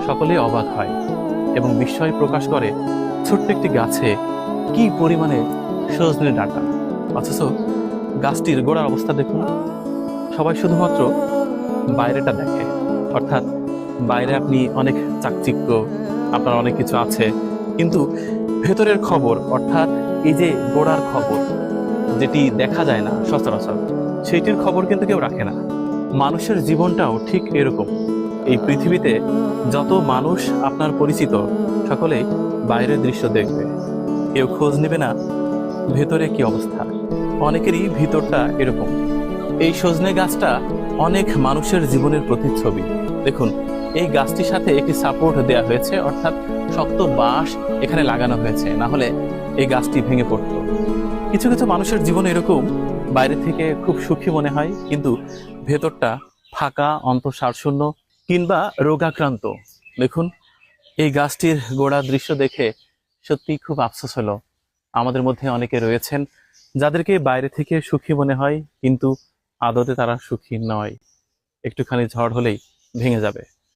সকলেই অবাক হয় এবং বিস্ময় প্রকাশ করে ছোট্ট একটি গাছে কি পরিমাণে সজনে ডাঁটা, অথচ গাছটির গোড়ার অবস্থা দেখুন। সবাই শুধুমাত্র বাইরেটা দেখে, অর্থাৎ বাইরে আপনি অনেক চাকচিক্য, আপনার অনেক কিছু আছে, কিন্তু ভেতরের খবর, অর্থাৎ এই যে গোড়ার খবর যেটি দেখা যায় না সচরাচর, সেইটির খবর কিন্তু কেউ রাখে না। মানুষের জীবনটাও ঠিক এরকম। এই পৃথিবীতে যত মানুষ আপনার পরিচিত, সকলেই বাইরের দৃশ্য দেখবে, কেউ খোঁজ নেবে না ভেতরে কি অবস্থা। অনেকেরই ভিতরটা এরকম। এই সজনে গাছটা অনেক মানুষের জীবনের প্রতিচ্ছবি। দেখুন, এই গাছটির সাথে একটি সাপোর্ট দেয়া হয়েছে, অর্থাৎ শক্ত বাঁশ এখানে লাগানো হয়েছে, না হলে এই গাছটি ভেঙে পড়তো। কিছু কিছু মানুষের জীবন এরকম, বাইরে থেকে খুব সুখী মনে হয়, কিন্তু ভেতরটা ফাঁকা, অন্তঃসারশূন্য কিংবা রোগাক্রান্ত। দেখুন, এই গাছটির গোড়া দৃশ্য দেখে সত্যি খুব আফসোস হলো। আমাদের মধ্যে অনেকে রয়েছেন যাদেরকে বাইরে থেকে সুখী মনে হয়, কিন্তু আদতে তারা সুখী নয়, একটুখানি ঝড় হলেই ভেঙে যাবে।